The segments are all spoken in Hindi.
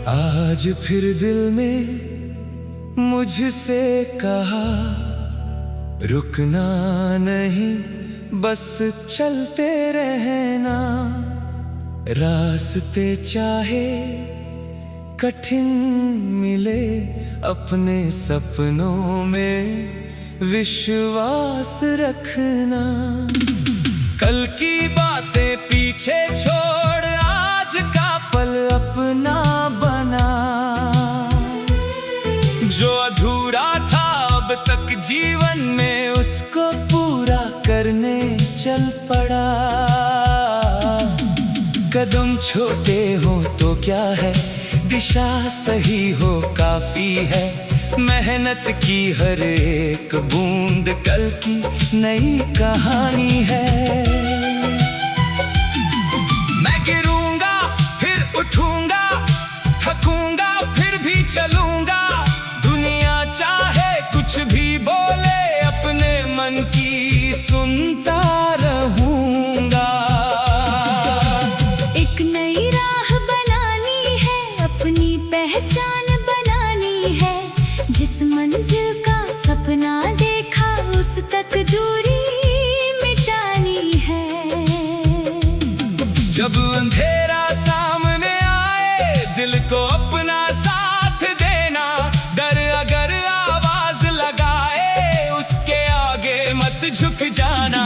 आज फिर दिल में मुझसे कहा, रुकना नहीं बस चलते रहना। रास्ते चाहे कठिन मिले, अपने सपनों में विश्वास रखना। कल की बातें पीछे छोड़ आज का पल अपना बना। जो अधूरा था अब तक जीवन में, उसको पूरा करने चल पड़ा। कदम छोटे हो तो क्या है, दिशा सही हो काफी है। मेहनत की हर एक बूंद कल की नई कहानी है। मैं गिरूंगा फिर उठूंगा, थकूंगा फिर भी चलूंगा। दुनिया चाहे कुछ भी बोले, अपने मन की सुनता रहूंगा। एक नई राह बनानी है, अपनी पहचान बनानी है। जिस मंजिल का सपना देखा, उस तक दूरी मिटानी है। जब अंधेरा सामने आए, दिल को अपना साथ देना। डर अगर आवाज लगाए, उसके आगे मत झुक जाना।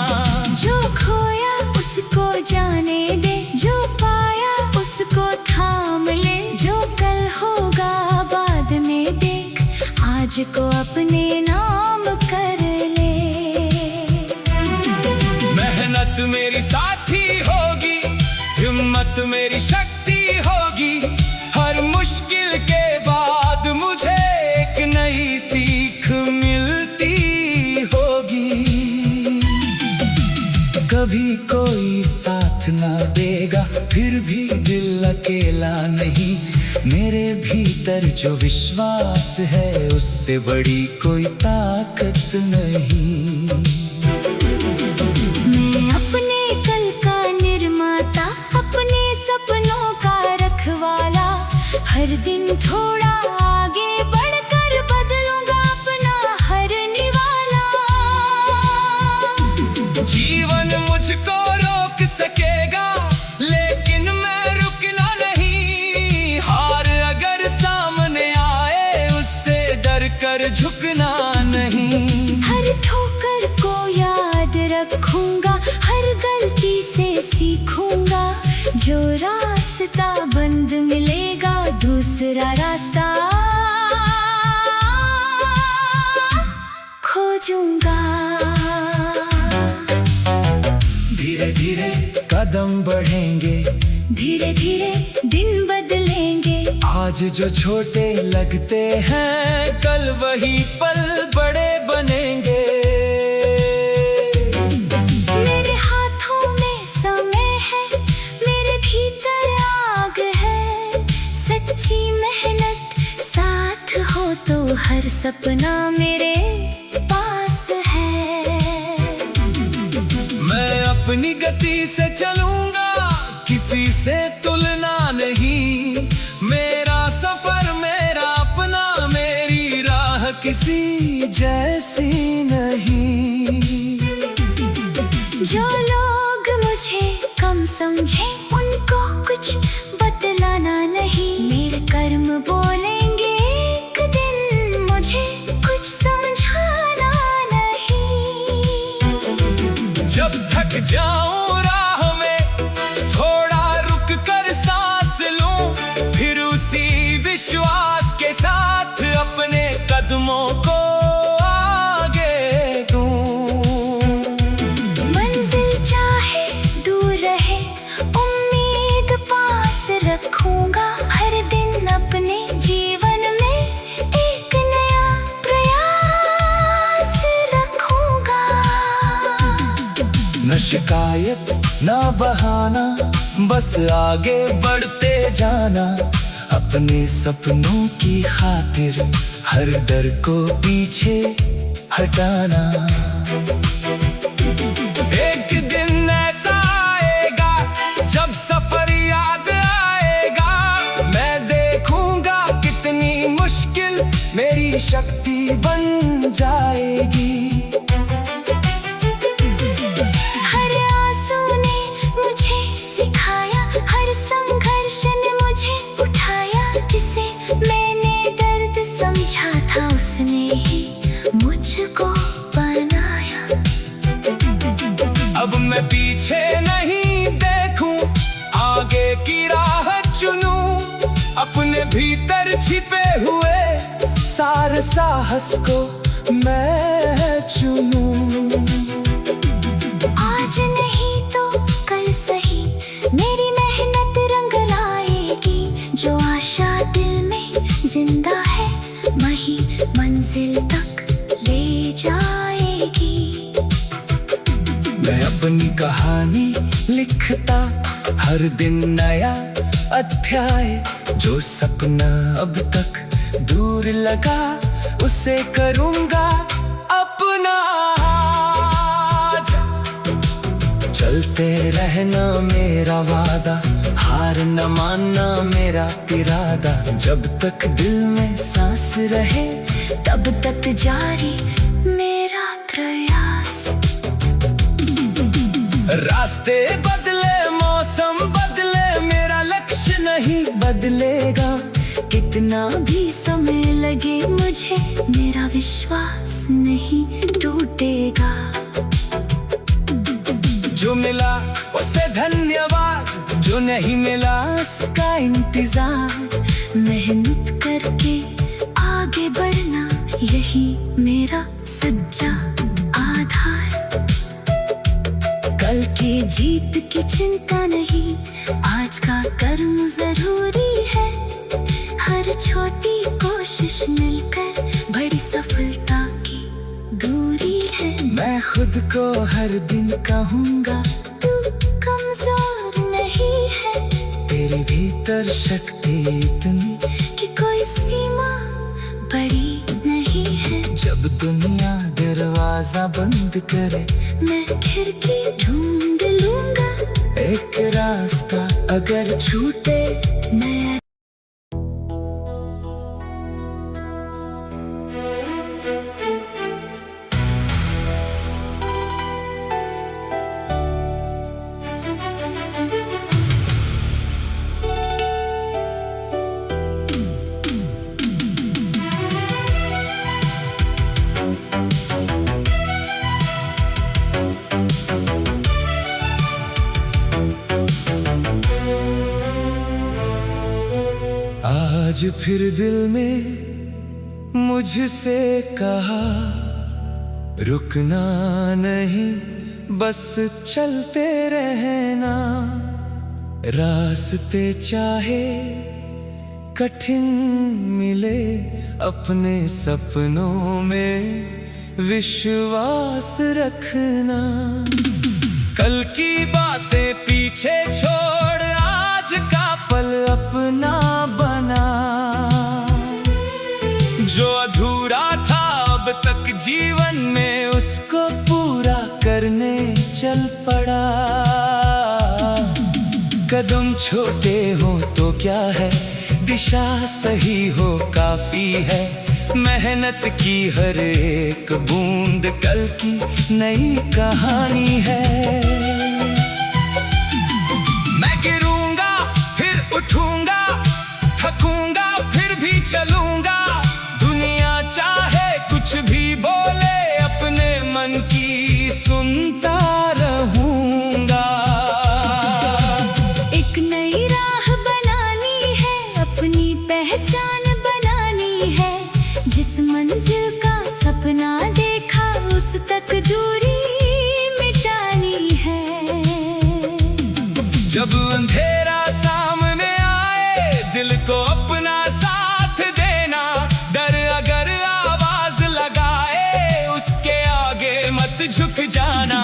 जो खोया उसको जाने दे, जो पाया उसको थाम ले। जो कल होगा बाद में देख, आज को अपने नाम कर ले। मेहनत मेरी साथी होगी, हिम्मत मेरी शक्ति होगी। हर मुश्किल के बाद मुझे एक नई सीख मिलती होगी। कभी कोई साथ ना देगा, फिर भी दिल अकेला नहीं। मेरे भीतर जो विश्वास है, उससे बड़ी कोई ताकत नहीं। मैं अपने कल का निर्माता, अपने सपनों का रखवाला। हर दिन थोड़ा आगे बढ़कर बदलूंगा अपना हर निवाला। जीवन मुझको रोक सकेगा, लेकिन मैं रुकना नहीं। हार अगर सामने आए, उससे डर कर झुकना नहीं। हर ठोकर को याद रखूंगा, हर गलती से सीखूंगा। जो रास्ता बंद मिलेगा, दूसरा रास्ता खोजूंगा। धीरे धीरे कदम बढ़ेंगे, धीरे धीरे दिन बदलेंगे। आज जो छोटे लगते हैं, कल वही पल बड़े बनेंगे। मेरे हाथों में समय है, मेरे भीतर आग है। सच्ची मेहनत साथ हो तो हर सपना मेरे पास है। मैं अपनी गति से चलूंगा, किसी से तुलना नहीं। मेरा सफर मेरा अपना, मेरी राह किसी जैसी नहीं। जो लोग मुझे कम समझे, उनको कुछ बतलाना नहीं। मेरे कर्म बोलेंगे एक दिन, मुझे कुछ समझाना नहीं। जब थक जाऊं राह में, थोड़ा रुक कर सांस लूं। फिर उसी विश्वास के साथ अपने कदमों को आगे दूं। मंजिल चाहे दूर रहे, उम्मीद पास रखूंगा। हर दिन अपने जीवन में एक नया प्रयास रखूंगा। न शिकायत न बहाना, बस आगे बढ़ते जाना। अपने सपनों की खातिर हर डर को पीछे हटाना। एक दिन ऐसा आएगा, जब सफर याद आएगा। मैं देखूं अपने भीतर छिपे हुए सारे साहस को मैं चुनूं। आज नहीं तो कल सही मेरी मेहनत रंग लाएगी, जो आशा दिल में जिंदा है वही मंजिल तक ले जाएगी। मैं अपनी कहानी लिखता हर दिन नया अध्याय, जो सपना अब तक दूर लगा उसे करूंगा अपना। आज चलते रहना मेरा वादा, हार न मानना मेरा इरादा, जब तक दिल में सांस रहे तब तक जारी मेरा प्रयास। रास्ते बदले मौसम बदले मेरा लक्ष्य नहीं बदलेगा, कितना भी समय लगे मुझे मेरा विश्वास नहीं टूटेगा। जो मिला उसे धन्यवाद, जो नहीं मिला उसका इंतजार। मेहनत करके आगे बढ़ना यही मेरा सच्चा आधार। कल की जीत की चिंता नहीं, आज का कर्म जरूरी है। हर छोटी कोशिश मिलकर बड़ी सफलता की दूरी है। मैं खुद को हर दिन कहूँगा तू कमजोर नहीं है, तेरे भीतर शक्ति इतनी कि कोई सीमा बड़ी नहीं है। जब दुनिया दरवाजा बंद करे मैं खिड़की ढूंढ लूंगा, एक रास्ता अगर छूटे मैं आज फिर दिल में मुझसे कहा रुकना नहीं, बस चलते रहना। रास्ते चाहे कठिन मिले, अपने सपनों में विश्वास रखना। कल की बातें पीछे छोड़ आज का पल अपना बना। जो अधूरा था अब तक जीवन में उसको पूरा करने चल पड़ा। कदम छोटे हो तो क्या है, दिशा सही हो काफी है। मेहनत की हर एक बूंद कल की नई कहानी है। मैं गिरूंगा फिर उठूंगा, थकूंगा फिर भी चलूंगा। दुनिया चाहे कुछ भी बोले, अपने मन की सुनता रहूंगा। एक नई राह बनानी है, अपनी पहचान बनानी है। जिस मंजिल का सपना देखा उस तक दूरी मिटानी है। जब अंधेरा सामने आए दिल को अपना साथ देना। डर अगर आवाज लगाए उसके आगे मत झुक जाना।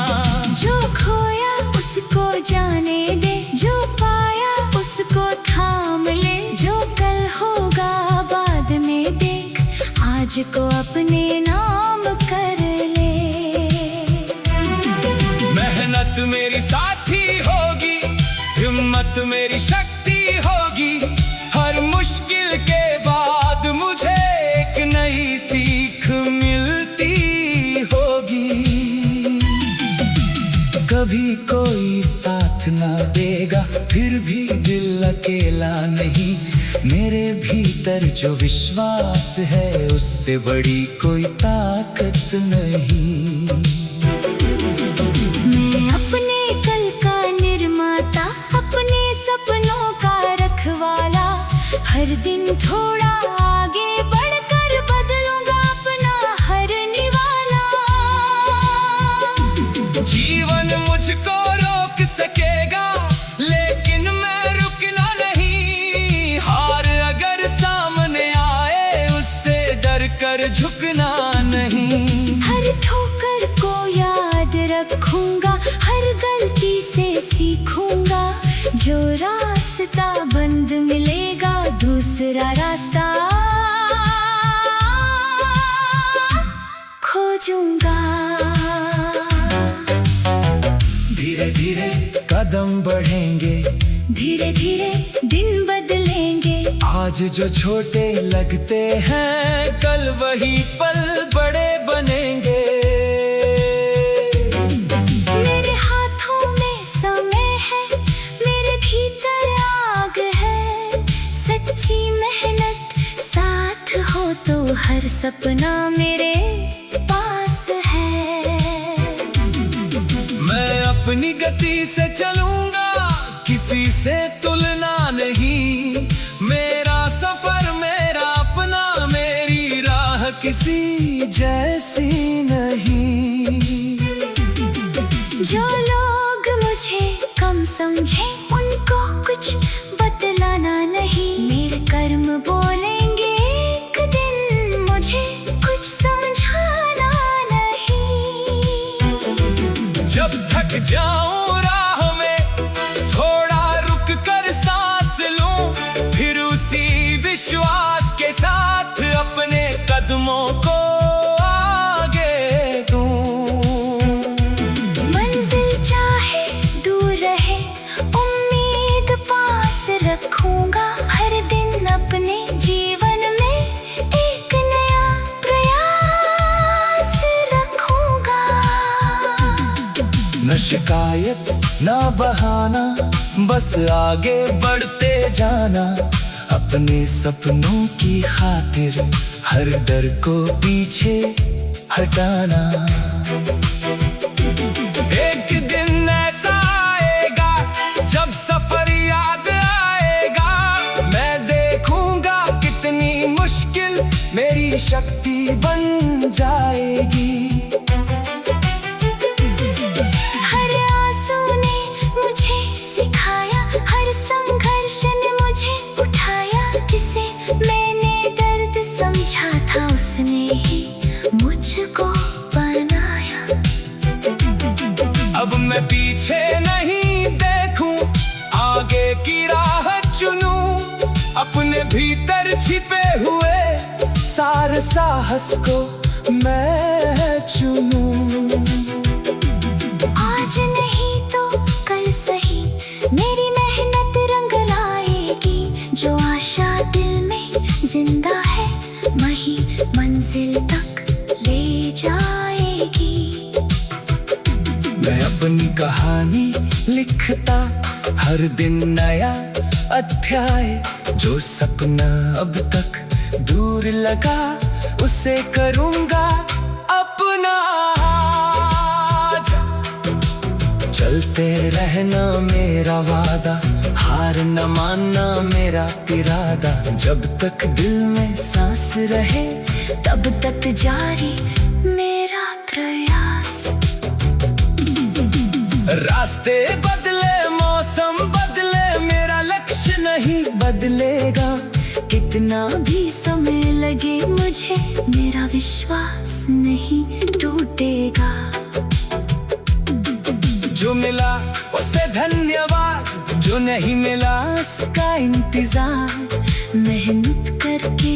जो खोया उसको जाने दे, जो पाया उसको थाम ले। जो कल होगा बाद में देख, आज को अपने नाम कर ले। मेहनत मेरी साथी होगी, हिम्मत मेरी शक्ति होगी। हर मुश्किल के बाद मुझे एक नई सीख मिलती होगी। कभी कोई साथ ना देगा, फिर भी दिल अकेला नहीं। मेरे भीतर जो विश्वास है उससे बड़ी कोई ताकत नहीं। मैं अपने कल का निर्माता, अपने सपनों का रखवाला। हर हर दिन थोड़ा आगे बढ़कर बदलूंगा अपना हर निवाला। जीवन मुझको रोक सकेगा लेकिन मैं रुकना नहीं। हार अगर सामने आए उससे डर कर झुकना नहीं। हर ठोकर को याद रखूंगा, हर गलती से सीखूंगा। जो रास्ता बंद मिलेगा दूसरा रास्ता खोजूंगा। धीरे धीरे कदम बढ़ेंगे, धीरे धीरे दिन बदलेंगे। आज जो छोटे लगते हैं कल वही पल बड़े बनेंगे। मेरे हाथों में समय है, मेरे भीतर आग है। सच्ची मेहनत साथ हो तो हर सपना मेरे पास है। मैं अपनी गति से चलूंगा, किसी से तुलना नहीं। मेरा सफर मेरा अपना, मेरी राह किसी जैसी नहीं। जो लोग मुझे कम समझे उनको कुछ बतलाना नहीं। मेरे कर्म बोलेंगे एक दिन, मुझे कुछ समझाना नहीं। जब थक जाऊं राह में थोड़ा रुक कर सांस लूं, फिर उसी विश्वास के साथ अपने कदमों को आगे दूं। मंजिल चाहे दूर रहे उम्मीद पास रखूंगा। हर दिन अपने जीवन में एक नया प्रयास रखूंगा। न शिकायत न बहाना, बस आगे बढ़ते जाना। अपने सपनों की खातिर हर डर को पीछे हटाना। एक दिन ऐसा आएगा जब सफर याद आएगा। मैं देखूंगा कितनी मुश्किल मेरी शक्ति बन जाएगी। हर आंसू ने मुझे सिखाया, हर संघर्ष ने मुझे उठाया। जिसे मैंने दर्द समझा था उसने ही मुझको बनाया। अब मैं पीछे नहीं देखूं, आगे की राह चुनूं। अपने भीतर छिपे हुए सारे साहस को मैं चुनूं। आज नहीं तो कल सही मेरी मेहनत रंग लाएगी। जो आशा दिल में जिंदा है वही मंजिल तक ले जाएगी। मैं अपनी कहानी लिखता, हर दिन नया अध्याय। जो सपना अब तक दूर लगा उसे करूंगा अपना। आज चलते रहना मेरा वादा, हार न मानना मेरा इरादा। जब तक दिल में सांस रहे तब तक जारी मेरा प्रयास। रास्ते बदले मौसम बदले, मेरा लक्ष्य नहीं बदलेगा। कितना भी समय लगे मुझे, मेरा विश्वास नहीं टूटेगा। जो मिला उसे धन्यवाद, जो नहीं मिला उसका इंतजार। मेहनत करके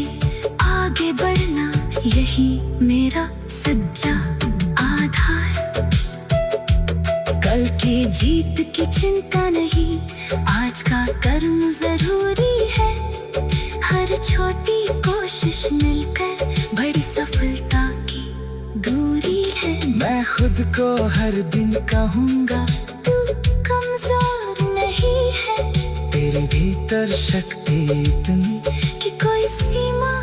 आगे बढ़ना यही मेरा सच्चा आधार। कल की जीत की चिंता नहीं, आज का कर्म जरूरी है। हर छोटी कोशिश मिलकर बड़ी सफलता की दूरी है। मैं खुद को हर दिन कहूँगा तू कमजोर नहीं है। तेरे भीतर शक्ति इतनी कि कोई सीमा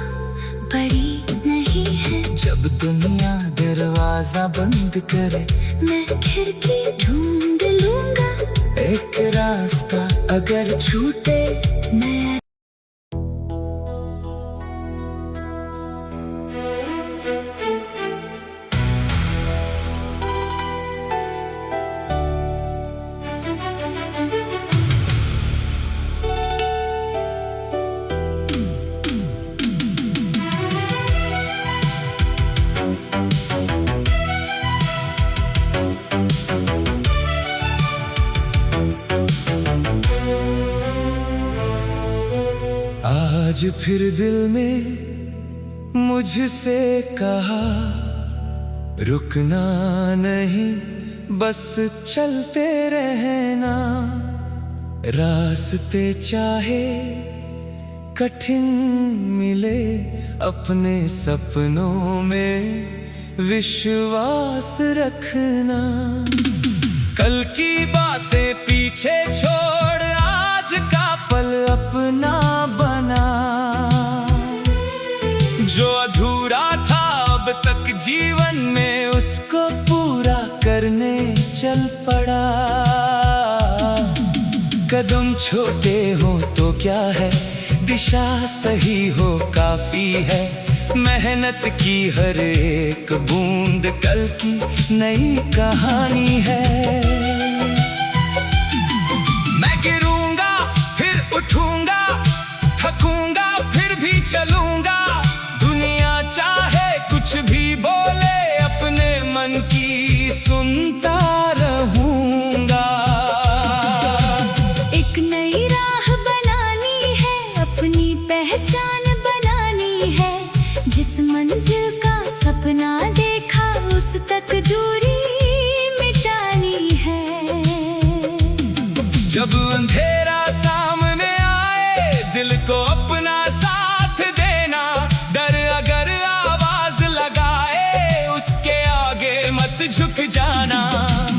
बड़ी नहीं है। जब दुनिया दरवाजा बंद करे मैं खिड़की ढूंढ लूंगा। एक रास्ता अगर छूटे मैं आज फिर दिल में मुझसे कहा, रुकना नहीं बस चलते रहना। रास्ते चाहे कठिन मिले, अपने सपनों में विश्वास रखना। कल की बातें पीछे छोड़ आज का पल अपना बना। जो अधूरा था अब तक जीवन में, उसको पूरा करने चल पड़ा। कदम छोटे हो तो क्या है, दिशा सही हो काफी है। मेहनत की हर एक बूंद कल की नई कहानी है। मैं गिरूंगा फिर उठूंगा, थकूंगा फिर भी चलूंगा। दुनिया चाहे कुछ भी बोले, अपने मन की सुनता रहूंगा। एक नई राह बनानी है, अपनी पहचान बनानी है। जिस मंजिल का सपना देखा, उस तक दूरी मिटानी है। जब अंधेरा सामने आए, दिल को अपना साथ देना। डर अगर आवाज लगाए, उसके आगे मत झुक जाना।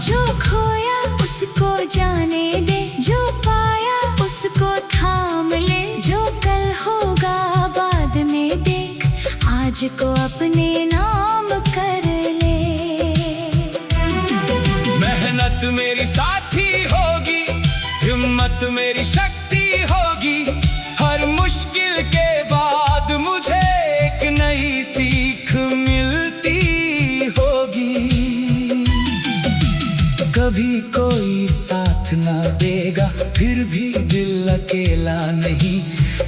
जो खोया उसको जाने दे, जो पाया उसको थाम ले। जो कल होगा बाद में देख, आज को अपने नाम कर ले। मेहनत मेरी साथी होगी, हिम्मत मेरी शक्ति होगी। हर मुश्किल के बाद मुझे एक नई सीख मिलती होगी। कभी कोई साथ ना देगा, फिर भी दिल अकेला नहीं।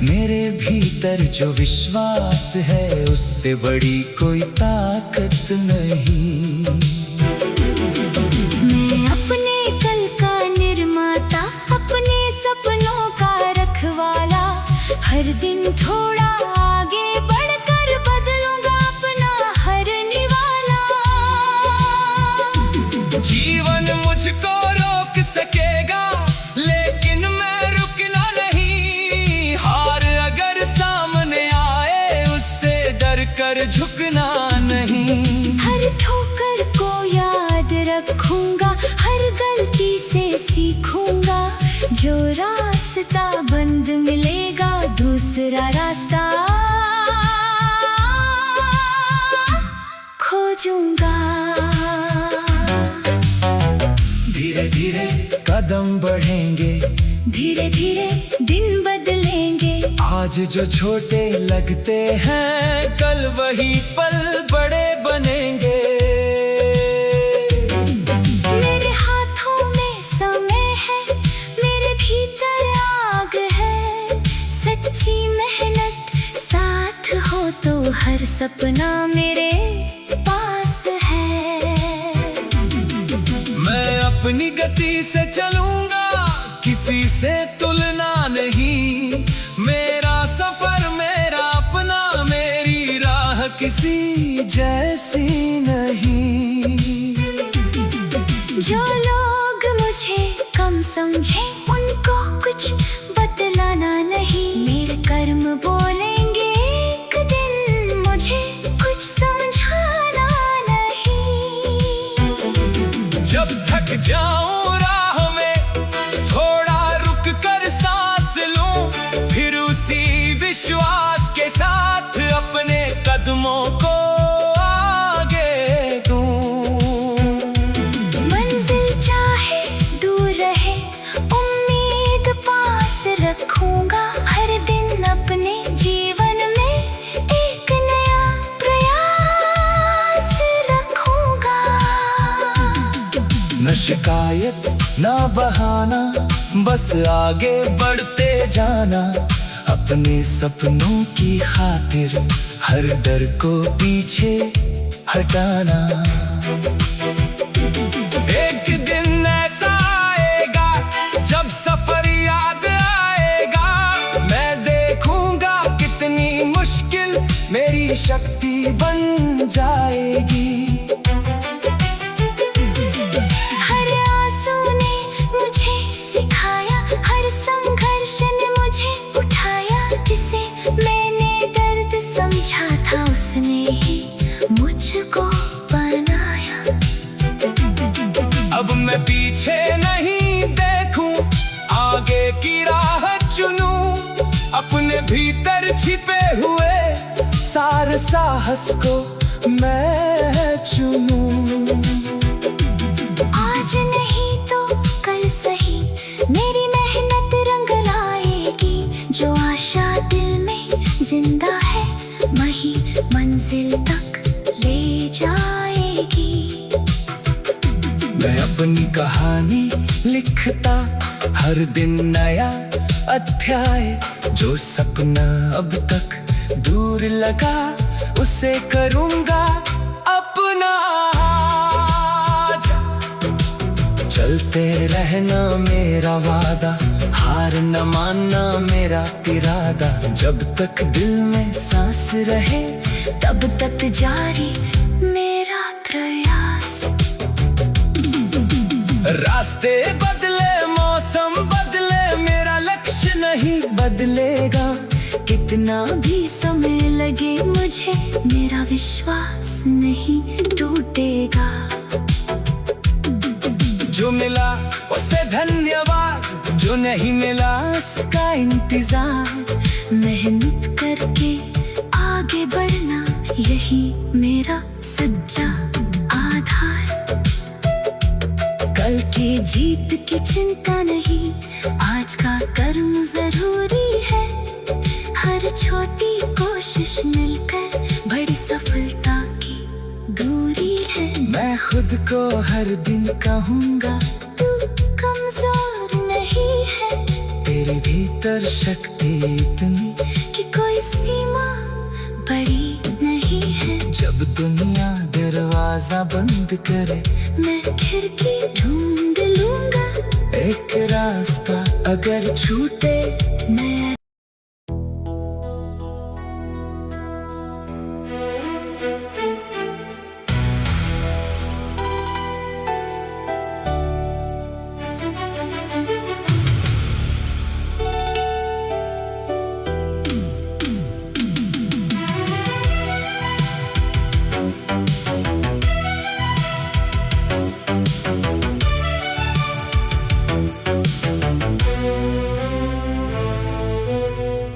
मेरे भीतर जो विश्वास है, उससे बड़ी कोई ताकत नहीं। मैं अपने कल का निर्माता, अपने सपनों का रखवाला। हर दिन थोड़ा आगे बढ़कर बदलूंगा अपना हर निवाला। जीवन मुझको रोक सकेगा, लेकिन मैं रुकना नहीं। हार अगर सामने आए, उससे डर कर झुकना नहीं। हर ठोकर को याद रखूंगा, हर गलती से सीखूंगा। जो रास्ता बंद मिलेगा, दूसरा रास्ता खोजूंगा। धीरे धीरे कदम बढ़ेंगे, धीरे धीरे दिन बदलेंगे। आज जो छोटे लगते हैं, कल वही पल बड़े बनेंगे। मेरे हाथों में समय है, मेरे भीतर आग है। सच्ची मेहनत साथ हो तो हर सपना मेरे पास है। मैं अपनी गति से चलूंगा, किसी से तुलना नहीं। मेरा सफर मेरा अपना, मेरी राह किसी जैसी नहीं। जो लोग मुझे कम समझे, उनको कुछ बतलाना नहीं। मेरे कर्म बोलेंगे एक दिन, मुझे कुछ समझाना नहीं। जब थक जाऊं राह में, थोड़ा रुक कर सांस लूं। फिर उसी विश्वास के साथ अपने कदमों को आगे दूं। मंजिल चाहे दूर रहे, उम्मीद पास रखूंगा। हर दिन अपने जीवन में एक नया प्रयास रखूंगा। न शिकायत न बहाना, बस आगे बढ़ते जाना। अपने सपनों की खातिर हर डर को पीछे हटाना। एक दिन ऐसा आएगा, जब सफर याद आएगा। मैं देखूंगा शक्ति बन जाएगी। हर आंसू ने मुझे सिखाया, हर संघर्ष ने मुझे उठाया, जिसे मैंने दर्द समझा था उसने ही मुझको बनाया। अब मैं पीछे नहीं देखूं, आगे की राह चुनूं, अपने भीतर छिपे हुए सारे साहस को मैं चुनूं। आज नहीं तो कल सही मेरी मेहनत रंग लाएगी, जो आशा दिल में जिंदा है वही मंजिल तक ले जाएगी। मैं अपनी कहानी लिखता, हर दिन नया अध्याय, जो सपना अब तक दूर लगा उसे करूंगा अपना आज। चलते रहना मेरा वादा, हार न मानना मेरा इरादा, जब तक दिल में सांस रहे तब तक जारी मेरा प्रयास। रास्ते बदले, मौसम बदले, मेरा लक्ष्य नहीं बदलेगा। कितना भी समय लगे मुझे, मेरा विश्वास नहीं टूटेगा। जो मिला उसे धन्यवाद, जो नहीं मिला उसका इंतजार। मेहनत करके आगे बढ़ना यही मेरा सच्चा आधार। कल की जीत की चिंता नहीं, आज का कर्म जरूरी है। हर छोटी कोशिश मिलकर बड़ी सफलता की दूरी है। मैं खुद को हर दिन कहूँगा, तू कमजोर नहीं है। तेरे भीतर शक्ति इतनी कि कोई सीमा बड़ी नहीं है। जब दुनिया दरवाजा बंद करे, मैं खिड़की ढूंढ लूंगा। एक रास्ता अगर छूटे, मैं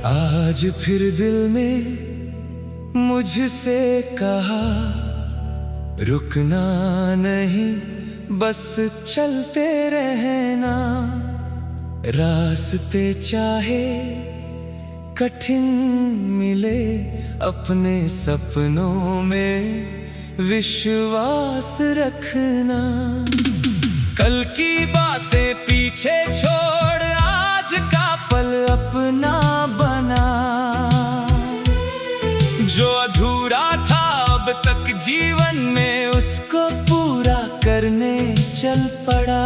आज फिर दिल में मुझसे कहा, रुकना नहीं बस चलते रहना। रास्ते चाहे कठिन मिले, अपने सपनों में विश्वास रखना। कल की बातें पीछे छोड़, आज का पल अपना बना। जो अधूरा था अब तक जीवन में, उसको पूरा करने चल पड़ा।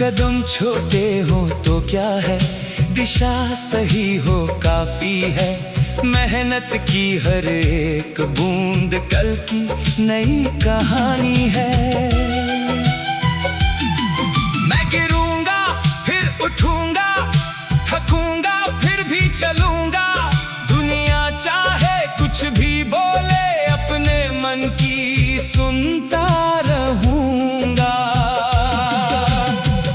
कदम छोटे हो तो क्या है, दिशा सही हो काफी है। मेहनत की हर एक बूंद कल की नई कहानी है। मैं गिरूंगा फिर उठूंगा, थकूंगा फिर भी चलूंगा। दुनिया चाहे कुछ भी बोले, अपने मन की सुनता रहूंगा।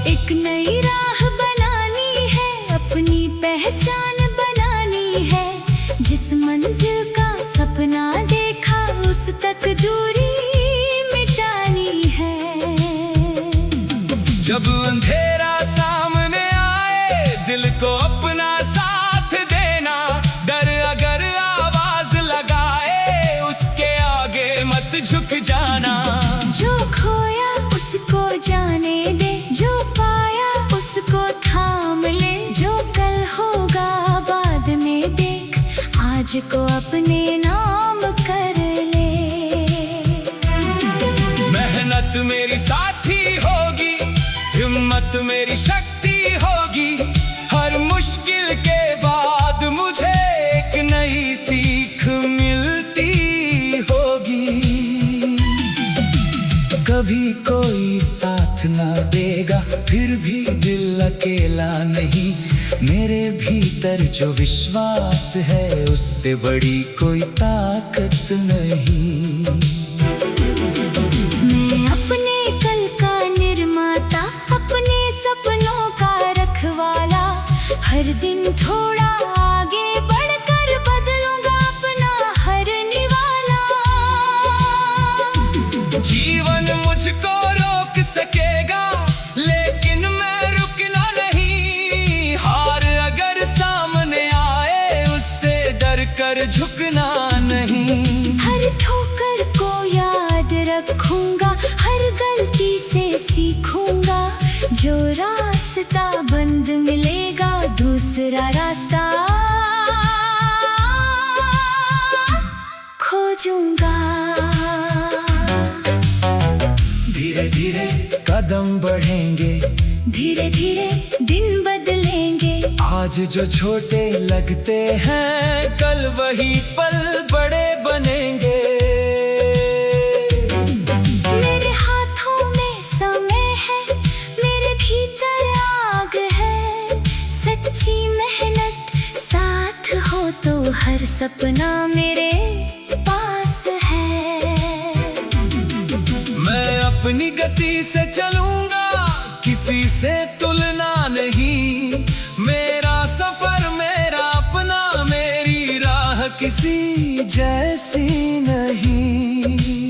एक नई राह बनानी है, अपनी पहचान बनानी है। जिस मंजिल का सपना देखा, उस तक दूरी मिटानी है। जब अंधेरा सामने आए, दिल को अपना साथ देना। डर अगर आवाज लगाए, उसके आगे मत झुक जाना। जो खोया उसको जाने दे, जो पाया उसको थाम ले। जो कल होगा बाद में देख, आज को अपने नाम कर ले। मेहनत मेरी साथी होगी, हिम्मत मेरी शक्ति होगी। हर मुश्किल के बाद मुझे एक नई सी कभी कोई साथ ना देगा, फिर भी दिल अकेला नहीं। मेरे भीतर जो विश्वास है, उससे बड़ी कोई ताकत नहीं। मैं अपने कल का निर्माता, अपने सपनों का रखवाला। हर दिन थोड़ा आगे बढ़कर बदलूंगा अपना हर निवाला। जीवन मुझको रोक सकेगा, लेकिन मैं रुकना नहीं। हार अगर सामने आए, उससे डर कर झुकना नहीं। हर ठोकर को याद रखूंगा, हर गलती से सीखूंगा। जो रास्ता बंद मिलेगा, दूसरा रास्ता खोजूंगा। धीरे धीरे कदम बढ़ेंगे, धीरे धीरे दिन बदलेंगे। आज जो छोटे लगते हैं, कल वही पल बड़े बनेंगे। मेरे हाथों में समय है, मेरे भीतर आग है। सच्ची मेहनत साथ हो तो हर सपना मेरे पास है। मैं अपनी गति से चलूंगा, किसी से तुलना नहीं। मेरा सफर मेरा अपना, मेरी राह किसी जैसी नहीं।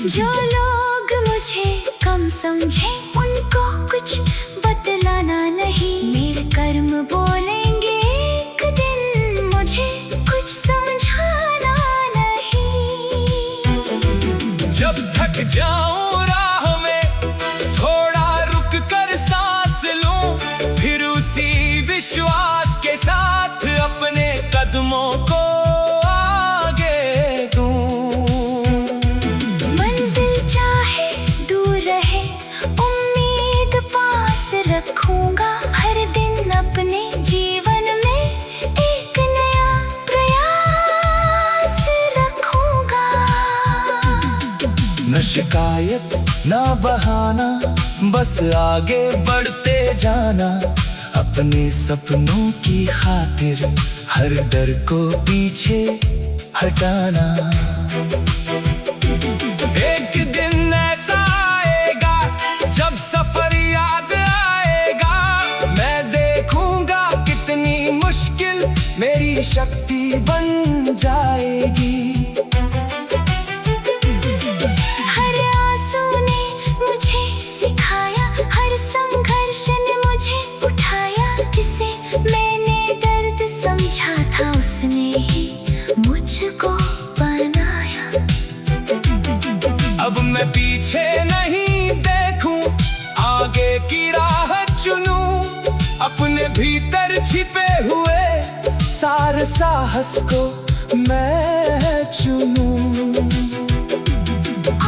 जो लोग मुझे कम समझे, उनको कुछ बतलाना नहीं। मेरे कर्म बोलेंगे एक दिन, मुझे कुछ समझाना नहीं। जब थक जाऊं राह में, थोड़ा रुक कर सांस लूं, फिर उसी विश्वास के साथ अपने कदमों को आगे दूं। मंजिल चाहे दूर रहे, उम्मीद पास रखूंगा। हर दिन अपने जीवन में एक नया प्रयास रखूंगा। न शिकायत न बहाना, बस आगे बढ़ते जाना। अपने सपनों की खातिर हर डर को पीछे हटाना। एक दिन ऐसा आएगा, जब सफर याद आएगा। मैं देखूंगा कितनी मुश्किल मेरी शक्ति बन जाएगी। हर आंसू ने मुझे सिखाया, हर संघर्ष ने मुझे उठाया। जिसे मैंने दर्द समझा था, उसने ही मुझको बनाया। अब मैं पीछे नहीं देखूं, आगे की राह चुनूं। अपने भीतर छिपे हुए सारे साहस को मैं चुनूं।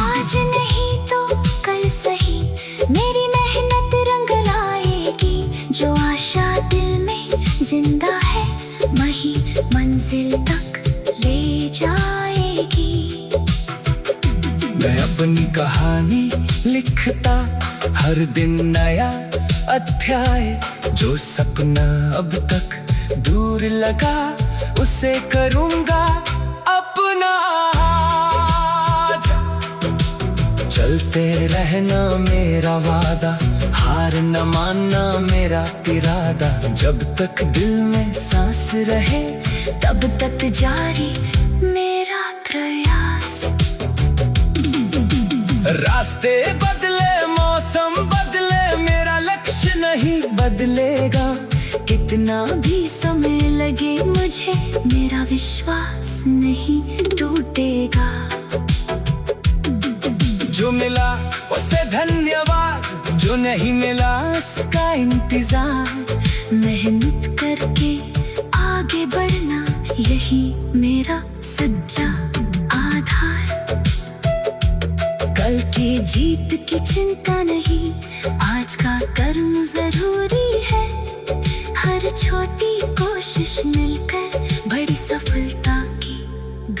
आज नहीं तो कल सही, मेरी मेहनत रंग लाएगी। जो आशा दिल में जिंदा है, वही मंजिल तक ले जाएगी। मैं अपनी कहानी लिखता, हर दिन नया अध्याय। जो सपना अब तक दूर लगा, उसे करूंगा अपना। चलते रहना मेरा वादा, हार न मानना मेरा इरादा। जब तक दिल में सांस रहे, तब तक जारी मेरा प्रयास। रास्ते बदले, मौसम बदले, मेरा लक्ष्य नहीं बदलेगा। कितना भी समय लगे मुझे, मेरा विश्वास नहीं टूटेगा। जो मिला उसे धन्यवाद, जो नहीं मिला उसका इंतजार। मेहनत करके आगे बढ़ना, यही मेरा सच्चा आधार। कल की जीत की चिंता नहीं, आज का कर्म जरूरी है। हर छोटी कोशिश मिलकर बड़ी सफलता की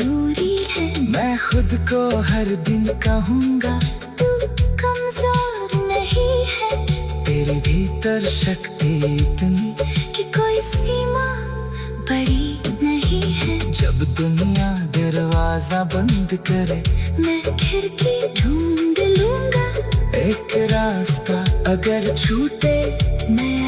दूरी है। मैं खुद को हर दिन कहूँगा तू कमजोर नहीं है। तेरे भीतर शक्ति इतनी कि कोई सीमा बड़ी नहीं है। जब दुनिया दरवाजा बंद करे, मैं खिड़की ढूंढ लूंगा। एक रास्ता अगर छूटे, मैं